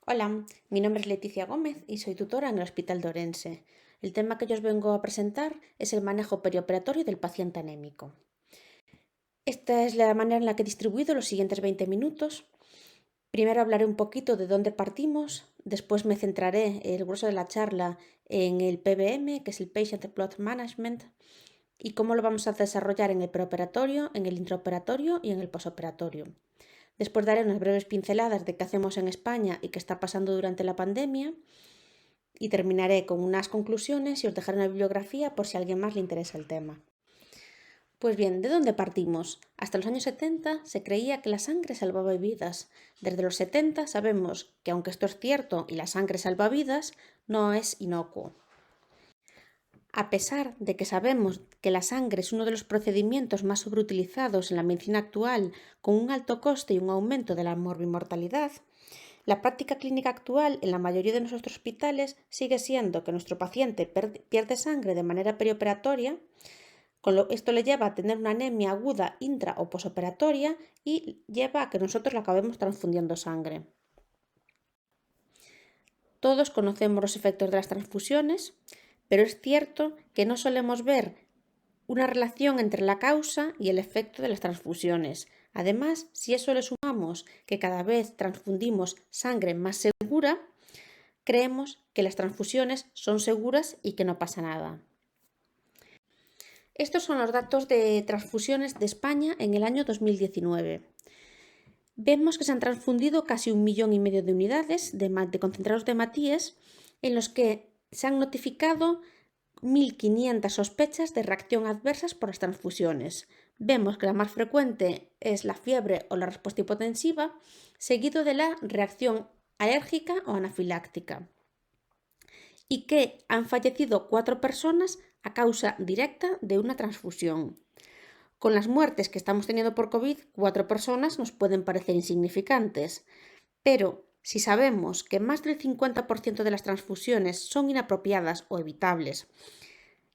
Hola, mi nombre es Leticia Gómez y soy tutora en el Hospital de Orense. El tema que yo os vengo a presentar es el manejo perioperatorio del paciente anémico. Esta es la manera en la que he distribuido los siguientes 20 minutos. Primero hablaré un poquito de dónde partimos, después me centraré el grueso de la charla en el PBM, que es el Patient Blood Management, y cómo lo vamos a desarrollar en el preoperatorio, en el intraoperatorio y en el posoperatorio. Después daré unas breves pinceladas de qué hacemos en España y qué está pasando durante la pandemia. Y terminaré con unas conclusiones y os dejaré una bibliografía por si a alguien más le interesa el tema. Pues bien, ¿de dónde partimos? Hasta los años 70 se creía que la sangre salvaba vidas. Desde los 70 sabemos que aunque esto es cierto y la sangre salva vidas, no es inocuo. A pesar de que sabemos que la sangre es uno de los procedimientos más sobreutilizados en la medicina actual, con un alto coste y un aumento de la morbimortalidad, la práctica clínica actual en la mayoría de nuestros hospitales sigue siendo que nuestro paciente pierde sangre de manera perioperatoria, esto le lleva a tener una anemia aguda intra o posoperatoria y lleva a que nosotros le acabemos transfundiendo sangre. Todos conocemos los efectos de las transfusiones, pero es cierto que no solemos ver una relación entre la causa y el efecto de las transfusiones. Además, si a eso le sumamos que cada vez transfundimos sangre más segura, creemos que las transfusiones son seguras y que no pasa nada. Estos son los datos de transfusiones de España en el año 2019. Vemos que se han transfundido casi 1,5 millones de unidades de concentrados de hematíes, en los que se han notificado 1.500 sospechas de reacción adversas por las transfusiones. Vemos que la más frecuente es la fiebre o la respuesta hipotensiva, seguido de la reacción alérgica o anafiláctica, y que han fallecido 4 personas a causa directa de una transfusión. Con las muertes que estamos teniendo por COVID, 4 personas nos pueden parecer insignificantes, pero si sabemos que más del 50% de las transfusiones son inapropiadas o evitables,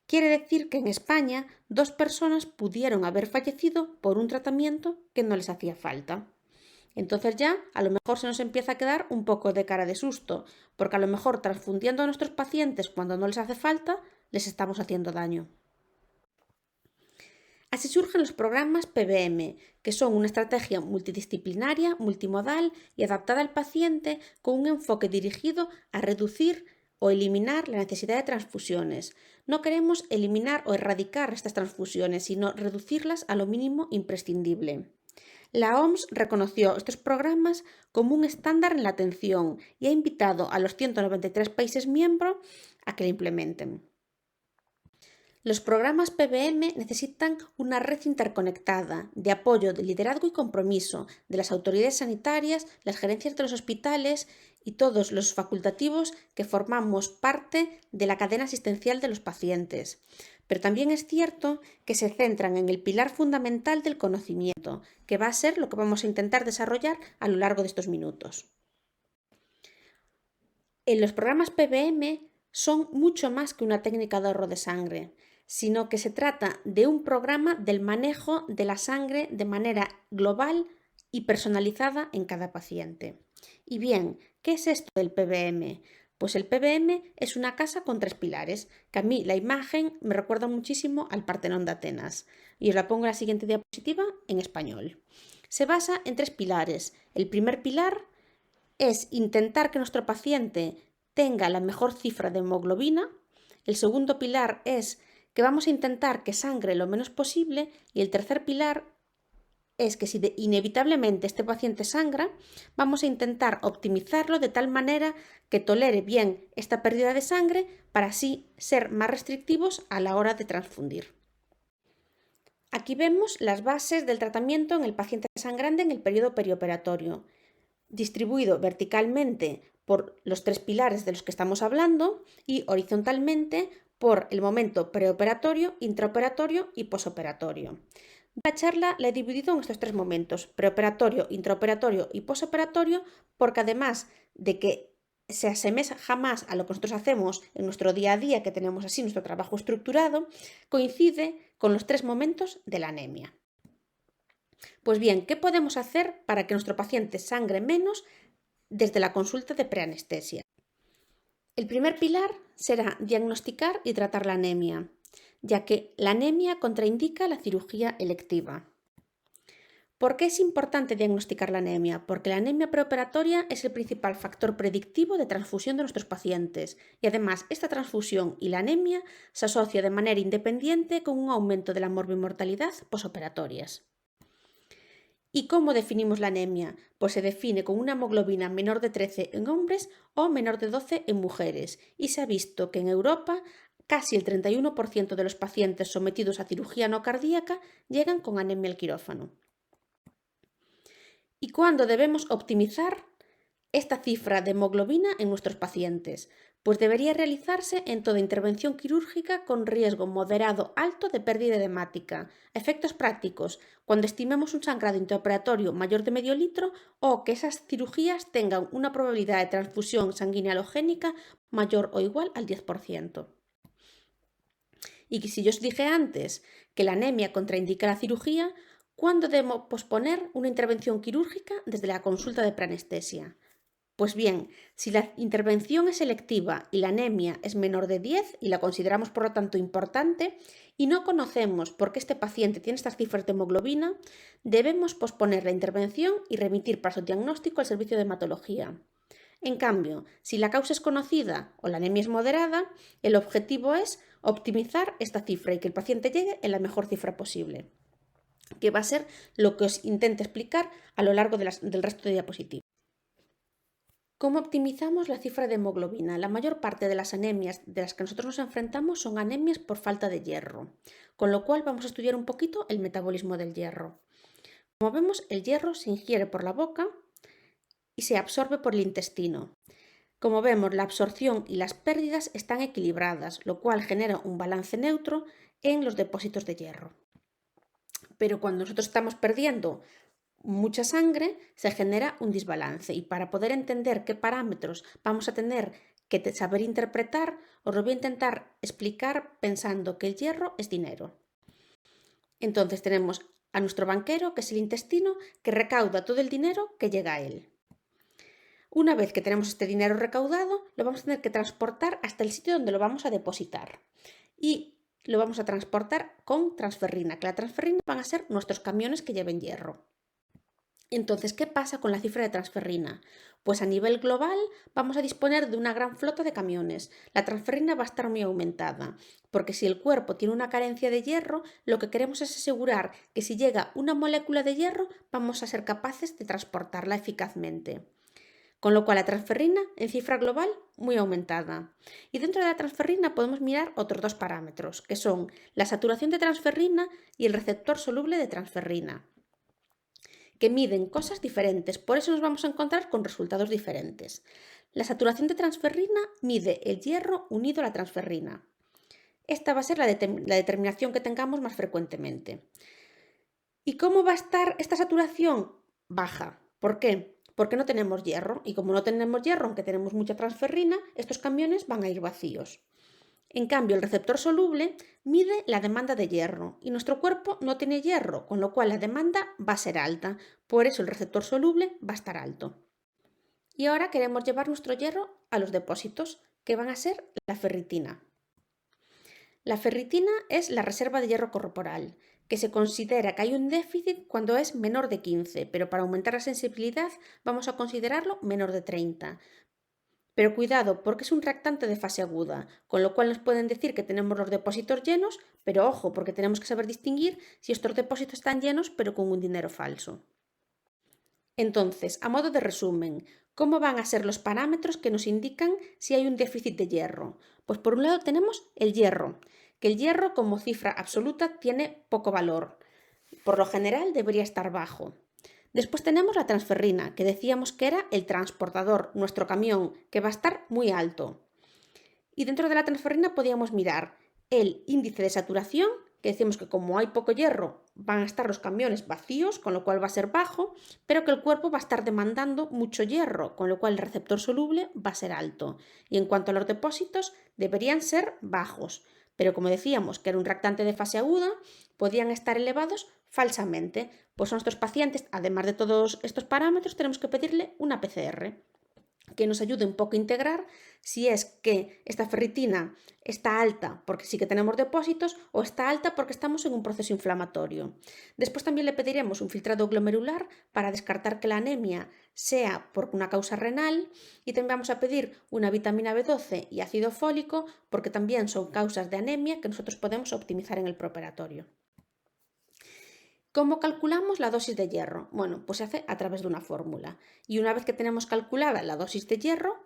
quiere decir que en España 2 personas pudieron haber fallecido por un tratamiento que no les hacía falta. Entonces ya a lo mejor se nos empieza a quedar un poco de cara de susto, porque a lo mejor transfundiendo a nuestros pacientes cuando no les hace falta, les estamos haciendo daño. Así surgen los programas PBM, que son una estrategia multidisciplinaria, multimodal y adaptada al paciente con un enfoque dirigido a reducir o eliminar la necesidad de transfusiones. No queremos eliminar o erradicar estas transfusiones, sino reducirlas a lo mínimo imprescindible. La OMS reconoció estos programas como un estándar en la atención y ha invitado a los 193 países miembros a que lo implementen. Los programas PBM necesitan una red interconectada de apoyo, de liderazgo y compromiso de las autoridades sanitarias, las gerencias de los hospitales y todos los facultativos que formamos parte de la cadena asistencial de los pacientes. Pero también es cierto que se centran en el pilar fundamental del conocimiento, que va a ser lo que vamos a intentar desarrollar a lo largo de estos minutos. En los programas PBM son mucho más que una técnica de ahorro de sangre, sino que se trata de un programa del manejo de la sangre de manera global y personalizada en cada paciente. Y bien, ¿qué es esto del PBM? Pues el PBM es una casa con 3 pilares, que a mí la imagen me recuerda muchísimo al Partenón de Atenas. Y os la pongo en la siguiente diapositiva en español. Se basa en 3 pilares. El primer pilar es intentar que nuestro paciente tenga la mejor cifra de hemoglobina. El segundo pilar es que vamos a intentar que sangre lo menos posible. Y el tercer pilar es que si inevitablemente este paciente sangra, vamos a intentar optimizarlo de tal manera que tolere bien esta pérdida de sangre para así ser más restrictivos a la hora de transfundir. Aquí vemos las bases del tratamiento en el paciente sangrante en el periodo perioperatorio, distribuido verticalmente por los 3 pilares de los que estamos hablando y horizontalmente por el momento preoperatorio, intraoperatorio y posoperatorio. La charla la he dividido en estos 3 momentos, preoperatorio, intraoperatorio y posoperatorio, porque además de que se asemeja más a lo que nosotros hacemos en nuestro día a día, que tenemos así nuestro trabajo estructurado, coincide con los 3 momentos de la anemia. Pues bien, ¿qué podemos hacer para que nuestro paciente sangre menos desde la consulta de preanestesia. El primer pilar será diagnosticar y tratar la anemia, ya que la anemia contraindica la cirugía electiva. ¿Por qué es importante diagnosticar la anemia? Porque la anemia preoperatoria es el principal factor predictivo de transfusión de nuestros pacientes y además esta transfusión y la anemia se asocia de manera independiente con un aumento de la morbimortalidad posoperatorias. ¿Y cómo definimos la anemia? Pues se define con una hemoglobina menor de 13 en hombres o menor de 12 en mujeres y se ha visto que en Europa casi el 31% de los pacientes sometidos a cirugía no cardíaca llegan con anemia al quirófano. ¿Y cuándo debemos optimizar esta cifra de hemoglobina en nuestros pacientes? Pues debería realizarse en toda intervención quirúrgica con riesgo moderado alto de pérdida edemática. Efectos prácticos, cuando estimemos un sangrado intraoperatorio mayor de medio litro o que esas cirugías tengan una probabilidad de transfusión sanguínea halogénica mayor o igual al 10%. Y que si yo os dije antes que la anemia contraindica la cirugía, ¿cuándo debemos posponer una intervención quirúrgica desde la consulta de preanestesia? Pues bien, si la intervención es selectiva y la anemia es menor de 10 y la consideramos por lo tanto importante y no conocemos por qué este paciente tiene estas cifras de hemoglobina, debemos posponer la intervención y remitir para su diagnóstico al servicio de hematología. En cambio, si la causa es conocida o la anemia es moderada, el objetivo es optimizar esta cifra y que el paciente llegue en la mejor cifra posible, que va a ser lo que os intento explicar a lo largo del resto de diapositivas. ¿Cómo optimizamos la cifra de hemoglobina? La mayor parte de las anemias de las que nosotros nos enfrentamos son anemias por falta de hierro, con lo cual vamos a estudiar un poquito el metabolismo del hierro. Como vemos, el hierro se ingiere por la boca y se absorbe por el intestino. Como vemos, la absorción y las pérdidas están equilibradas, lo cual genera un balance neutro en los depósitos de hierro. Pero cuando nosotros estamos perdiendo mucha sangre, se genera un desbalance y para poder entender qué parámetros vamos a tener que saber interpretar, os lo voy a intentar explicar pensando que el hierro es dinero. Entonces tenemos a nuestro banquero, que es el intestino, que recauda todo el dinero que llega a él. Una vez que tenemos este dinero recaudado, lo vamos a tener que transportar hasta el sitio donde lo vamos a depositar. Y lo vamos a transportar con transferrina, que la transferrina van a ser nuestros camiones que lleven hierro. Entonces, ¿qué pasa con la cifra de transferrina? Pues a nivel global vamos a disponer de una gran flota de camiones. La transferrina va a estar muy aumentada, porque si el cuerpo tiene una carencia de hierro, lo que queremos es asegurar que si llega una molécula de hierro, vamos a ser capaces de transportarla eficazmente. Con lo cual la transferrina en cifra global muy aumentada. Y dentro de la transferrina podemos mirar otros dos parámetros, que son la saturación de transferrina y el receptor soluble de transferrina, que miden cosas diferentes, por eso nos vamos a encontrar con resultados diferentes. La saturación de transferrina mide el hierro unido a la transferrina. Esta va a ser la determinación que tengamos más frecuentemente. ¿Y cómo va a estar esta saturación? Baja. ¿Por qué? Porque no tenemos hierro, y como no tenemos hierro, aunque tenemos mucha transferrina, estos camiones van a ir vacíos. En cambio, el receptor soluble mide la demanda de hierro y nuestro cuerpo no tiene hierro, con lo cual la demanda va a ser alta. Por eso el receptor soluble va a estar alto. Y ahora queremos llevar nuestro hierro a los depósitos, que van a ser la ferritina. La ferritina es la reserva de hierro corporal, que se considera que hay un déficit cuando es menor de 15, pero para aumentar la sensibilidad vamos a considerarlo menor de 30. Pero cuidado, porque es un reactante de fase aguda, con lo cual nos pueden decir que tenemos los depósitos llenos, pero ojo, porque tenemos que saber distinguir si estos depósitos están llenos pero con un dinero falso. Entonces, a modo de resumen, ¿cómo van a ser los parámetros que nos indican si hay un déficit de hierro? Pues por un lado tenemos el hierro, que el hierro como cifra absoluta tiene poco valor. Por lo general debería estar bajo. Después tenemos la transferrina, que decíamos que era el transportador, nuestro camión, que va a estar muy alto. Y dentro de la transferrina podíamos mirar el índice de saturación, que decimos que como hay poco hierro van a estar los camiones vacíos, con lo cual va a ser bajo, pero que el cuerpo va a estar demandando mucho hierro, con lo cual el receptor soluble va a ser alto. Y en cuanto a los depósitos, deberían ser bajos, pero como decíamos que era un reactante de fase aguda, podían estar elevados falsamente. Pues a nuestros pacientes, además de todos estos parámetros, tenemos que pedirle una PCR. que nos ayude un poco a integrar si es que esta ferritina está alta porque sí que tenemos depósitos o está alta porque estamos en un proceso inflamatorio. Después también le pediremos un filtrado glomerular para descartar que la anemia sea por una causa renal, y también vamos a pedir una vitamina B12 y ácido fólico porque también son causas de anemia que nosotros podemos optimizar en el preoperatorio. ¿Cómo calculamos la dosis de hierro? Bueno, pues se hace a través de una fórmula. Y una vez que tenemos calculada la dosis de hierro,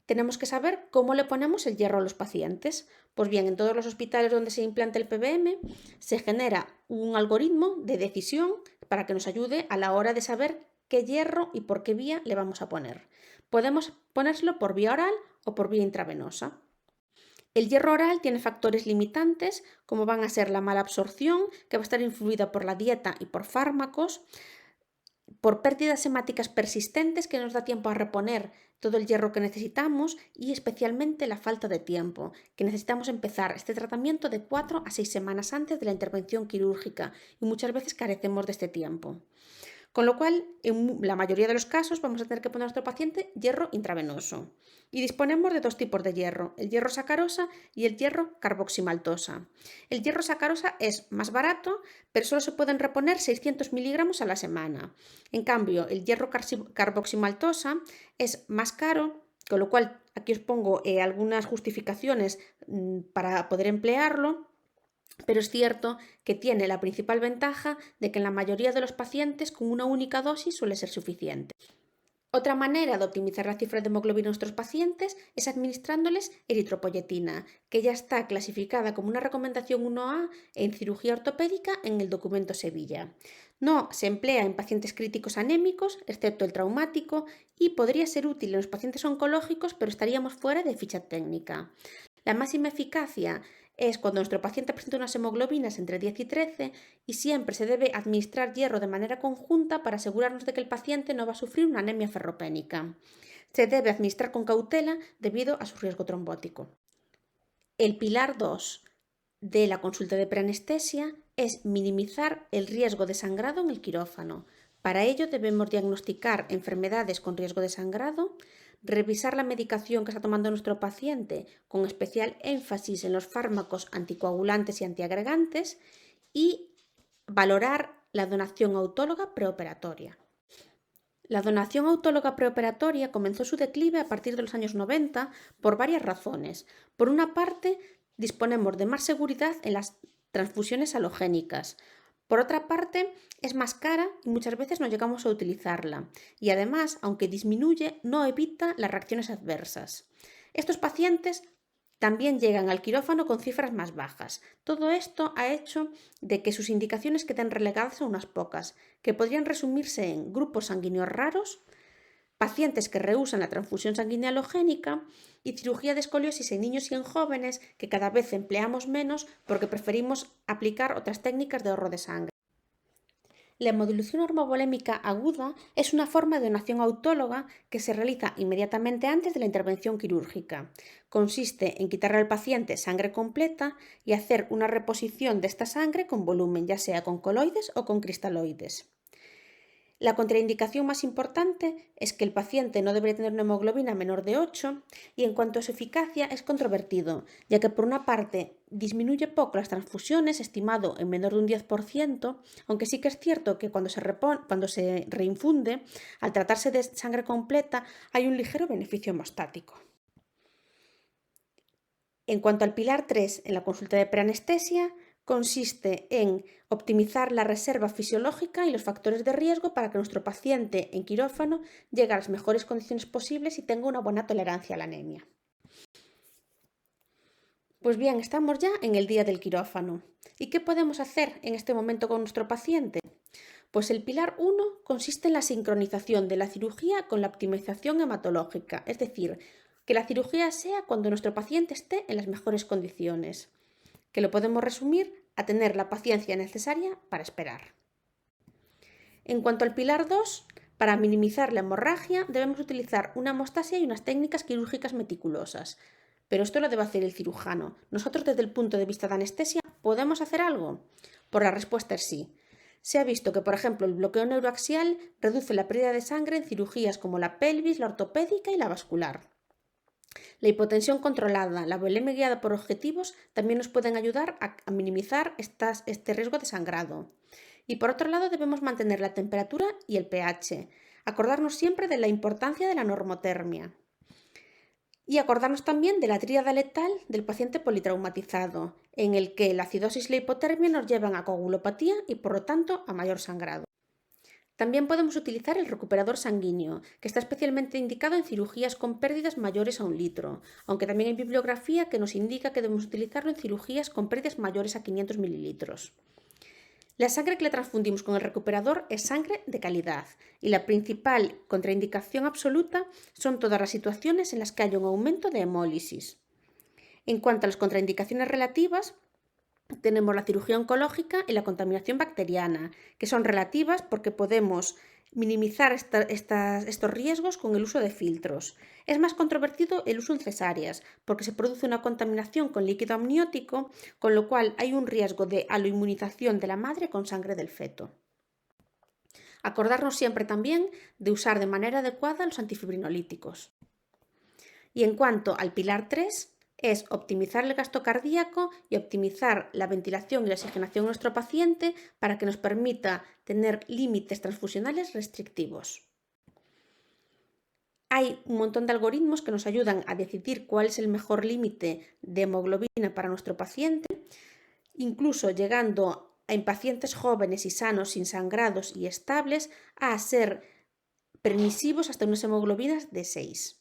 tenemos que saber cómo le ponemos el hierro a los pacientes. Pues bien, en todos los hospitales donde se implanta el PBM se genera un algoritmo de decisión para que nos ayude a la hora de saber qué hierro y por qué vía le vamos a poner. Podemos ponérselo por vía oral o por vía intravenosa. El hierro oral tiene factores limitantes, como van a ser la mala absorción, que va a estar influida por la dieta y por fármacos, por pérdidas hemáticas persistentes que nos da tiempo a reponer todo el hierro que necesitamos, y especialmente la falta de tiempo, que necesitamos empezar este tratamiento de 4 a 6 semanas antes de la intervención quirúrgica, y muchas veces carecemos de este tiempo. Con lo cual, en la mayoría de los casos vamos a tener que poner a nuestro paciente hierro intravenoso. Y disponemos de dos tipos de hierro, el hierro sacarosa y el hierro carboximaltosa. El hierro sacarosa es más barato, pero solo se pueden reponer 600 miligramos a la semana. En cambio, el hierro carboximaltosa es más caro, con lo cual aquí os pongo algunas justificaciones para poder emplearlo. Pero es cierto que tiene la principal ventaja de que en la mayoría de los pacientes con una única dosis suele ser suficiente. Otra manera de optimizar la cifra de hemoglobina en nuestros pacientes es administrándoles eritropoyetina, que ya está clasificada como una recomendación 1A en cirugía ortopédica en el documento Sevilla. No se emplea en pacientes críticos anémicos, excepto el traumático, y podría ser útil en los pacientes oncológicos, pero estaríamos fuera de ficha técnica. La máxima eficacia es cuando nuestro paciente presenta unas hemoglobinas entre 10 y 13, y siempre se debe administrar hierro de manera conjunta para asegurarnos de que el paciente no va a sufrir una anemia ferropénica. Se debe administrar con cautela debido a su riesgo trombótico. El pilar 2 de la consulta de preanestesia es minimizar el riesgo de sangrado en el quirófano. Para ello debemos diagnosticar enfermedades con riesgo de sangrado, revisar la medicación que está tomando nuestro paciente, con especial énfasis en los fármacos anticoagulantes y antiagregantes, y valorar la donación autóloga preoperatoria. La donación autóloga preoperatoria comenzó su declive a partir de los años 90 por varias razones. Por una parte, disponemos de más seguridad en las transfusiones halogénicas. Por otra parte, es más cara y muchas veces no llegamos a utilizarla. Y además, aunque disminuye, no evita las reacciones adversas. Estos pacientes también llegan al quirófano con cifras más bajas. Todo esto ha hecho de que sus indicaciones queden relegadas a unas pocas, que podrían resumirse en grupos sanguíneos raros, pacientes que rehúsan la transfusión sanguínea halogénica y cirugía de escoliosis en niños y en jóvenes, que cada vez empleamos menos porque preferimos aplicar otras técnicas de ahorro de sangre. La hemodilución hormovolémica aguda es una forma de donación autóloga que se realiza inmediatamente antes de la intervención quirúrgica. Consiste en quitarle al paciente sangre completa y hacer una reposición de esta sangre con volumen, ya sea con coloides o con cristaloides. La contraindicación más importante es que el paciente no debería tener una hemoglobina menor de 8, y en cuanto a su eficacia es controvertido, ya que por una parte disminuye poco las transfusiones, estimado en menor de un 10%, aunque sí que es cierto que cuando se reinfunde, al tratarse de sangre completa, hay un ligero beneficio hemostático. En cuanto al pilar 3 en la consulta de preanestesia, consiste en optimizar la reserva fisiológica y los factores de riesgo para que nuestro paciente en quirófano llegue a las mejores condiciones posibles y tenga una buena tolerancia a la anemia. Pues bien, estamos ya en el día del quirófano. ¿Y qué podemos hacer en este momento con nuestro paciente? Pues el pilar 1 consiste en la sincronización de la cirugía con la optimización hematológica, es decir, que la cirugía sea cuando nuestro paciente esté en las mejores condiciones, que lo podemos resumir a tener la paciencia necesaria para esperar. En cuanto al pilar 2, para minimizar la hemorragia debemos utilizar una hemostasia y unas técnicas quirúrgicas meticulosas. Pero esto lo debe hacer el cirujano. ¿Nosotros desde el punto de vista de anestesia podemos hacer algo? Pues la respuesta es sí. Se ha visto que, por ejemplo, el bloqueo neuroaxial reduce la pérdida de sangre en cirugías como la pelvis, la ortopédica y la vascular. La hipotensión controlada, la bulimia guiada por objetivos también nos pueden ayudar a minimizar este riesgo de sangrado. Y por otro lado, debemos mantener la temperatura y el pH. Acordarnos siempre de la importancia de la normotermia. Y acordarnos también de la tríada letal del paciente politraumatizado, en el que la acidosis y la hipotermia nos llevan a coagulopatía y por lo tanto a mayor sangrado. También podemos utilizar el recuperador sanguíneo, que está especialmente indicado en cirugías con pérdidas mayores a 1 litro, aunque también hay bibliografía que nos indica que debemos utilizarlo en cirugías con pérdidas mayores a 500 mililitros. La sangre que le transfundimos con el recuperador es sangre de calidad y la principal contraindicación absoluta son todas las situaciones en las que haya un aumento de hemólisis. En cuanto a las contraindicaciones relativas, tenemos la cirugía oncológica y la contaminación bacteriana, que son relativas porque podemos minimizar estos riesgos con el uso de filtros. Es más controvertido el uso en cesáreas, porque se produce una contaminación con líquido amniótico, con lo cual hay un riesgo de aloinmunización de la madre con sangre del feto. Acordarnos siempre también de usar de manera adecuada los antifibrinolíticos. Y en cuanto al pilar 3, es optimizar el gasto cardíaco y optimizar la ventilación y la oxigenación de nuestro paciente para que nos permita tener límites transfusionales restrictivos. Hay un montón de algoritmos que nos ayudan a decidir cuál es el mejor límite de hemoglobina para nuestro paciente, incluso llegando en pacientes jóvenes y sanos, sin sangrados y estables, a ser permisivos hasta unas hemoglobinas de 6.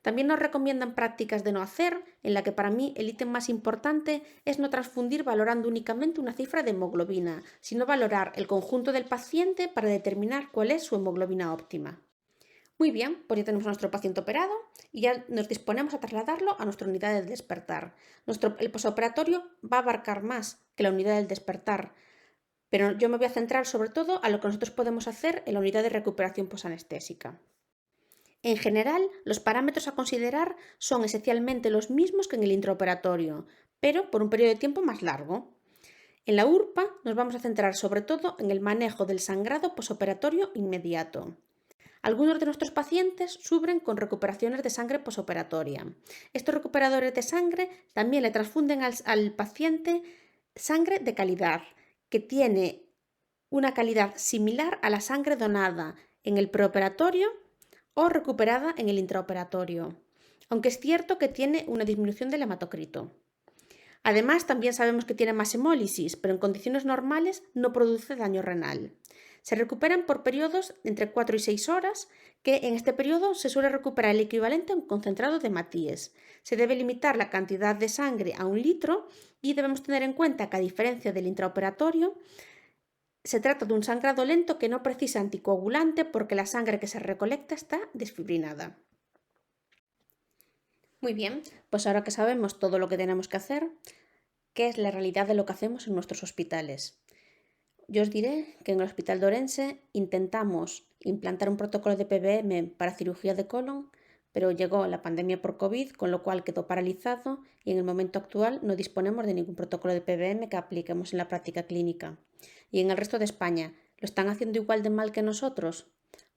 También nos recomiendan prácticas de no hacer, en la que para mí el ítem más importante es no transfundir valorando únicamente una cifra de hemoglobina, sino valorar el conjunto del paciente para determinar cuál es su hemoglobina óptima. Muy bien, pues ya tenemos a nuestro paciente operado y ya nos disponemos a trasladarlo a nuestra unidad de despertar. El posoperatorio va a abarcar más que la unidad del despertar, pero yo me voy a centrar sobre todo a lo que nosotros podemos hacer en la unidad de recuperación posanestésica. En general, los parámetros a considerar son esencialmente los mismos que en el intraoperatorio, pero por un periodo de tiempo más largo. En la URPA nos vamos a centrar sobre todo en el manejo del sangrado posoperatorio inmediato. Algunos de nuestros pacientes sufren con recuperaciones de sangre posoperatoria. Estos recuperadores de sangre también le transfunden al paciente sangre de calidad, que tiene una calidad similar a la sangre donada en el preoperatorio o recuperada en el intraoperatorio, aunque es cierto que tiene una disminución del hematocrito. Además, también sabemos que tiene más hemólisis, pero en condiciones normales no produce daño renal. Se recuperan por periodos entre 4 y 6 horas, que en este periodo se suele recuperar el equivalente a un concentrado de Matías. Se debe limitar la cantidad de sangre a 1 litro y debemos tener en cuenta que, a diferencia del intraoperatorio, se trata de un sangrado lento que no precisa anticoagulante porque la sangre que se recolecta está desfibrinada. Muy bien, pues ahora que sabemos todo lo que tenemos que hacer, ¿qué es la realidad de lo que hacemos en nuestros hospitales? Yo os diré que en el Hospital de Orense intentamos implantar un protocolo de PBM para cirugía de colon, pero llegó la pandemia por COVID, con lo cual quedó paralizado y en el momento actual no disponemos de ningún protocolo de PBM que apliquemos en la práctica clínica. ¿Y en el resto de España lo están haciendo igual de mal que nosotros?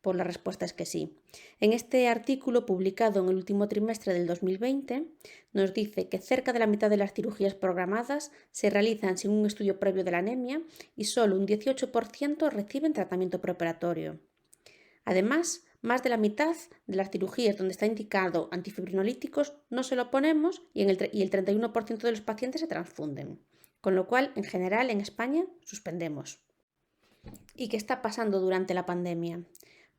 Pues la respuesta es que sí. En este artículo publicado en el último trimestre del 2020 nos dice que cerca de la mitad de las cirugías programadas se realizan sin un estudio previo de la anemia y solo un 18% reciben tratamiento preoperatorio. Además, más de la mitad de las cirugías donde está indicado antifibrinolíticos no se lo ponemos y el 31% de los pacientes se transfunden. Con lo cual, en general, en España, suspendemos. ¿Y qué está pasando durante la pandemia?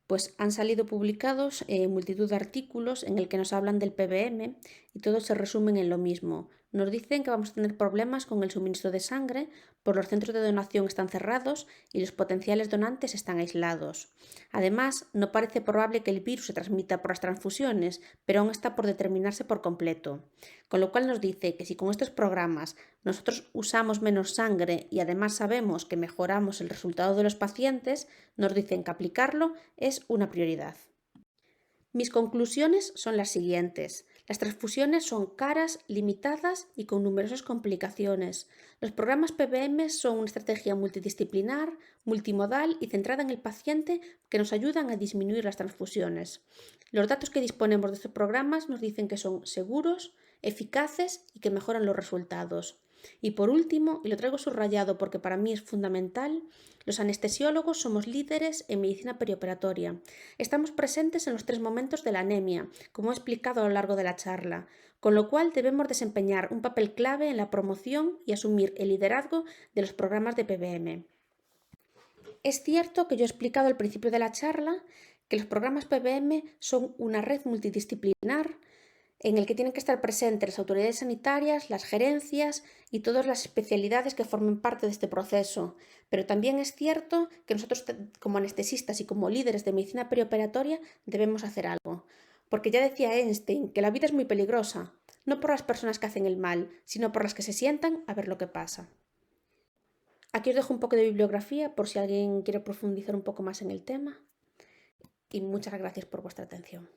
Pues han salido publicados multitud de artículos en el que nos hablan del PBM y todos se resumen en lo mismo. Nos dicen que vamos a tener problemas con el suministro de sangre, por los centros de donación están cerrados y los potenciales donantes están aislados. Además, no parece probable que el virus se transmita por las transfusiones, pero aún está por determinarse por completo. Con lo cual nos dice que si con estos programas nosotros usamos menos sangre y además sabemos que mejoramos el resultado de los pacientes, nos dicen que aplicarlo es una prioridad. Mis conclusiones son las siguientes. Las transfusiones son caras, limitadas y con numerosas complicaciones. Los programas PBM son una estrategia multidisciplinar, multimodal y centrada en el paciente que nos ayudan a disminuir las transfusiones. Los datos que disponemos de estos programas nos dicen que son seguros, eficaces y que mejoran los resultados. Y por último, y lo traigo subrayado porque para mí es fundamental, los anestesiólogos somos líderes en medicina perioperatoria. Estamos presentes en los 3 momentos de la anemia, como he explicado a lo largo de la charla, con lo cual debemos desempeñar un papel clave en la promoción y asumir el liderazgo de los programas de PBM. Es cierto que yo he explicado al principio de la charla que los programas PBM son una red multidisciplinar en el que tienen que estar presentes las autoridades sanitarias, las gerencias y todas las especialidades que formen parte de este proceso. Pero también es cierto que nosotros, como anestesistas y como líderes de medicina perioperatoria, debemos hacer algo. Porque ya decía Einstein que la vida es muy peligrosa, no por las personas que hacen el mal, sino por las que se sientan a ver lo que pasa. Aquí os dejo un poco de bibliografía por si alguien quiere profundizar un poco más en el tema. Y muchas gracias por vuestra atención.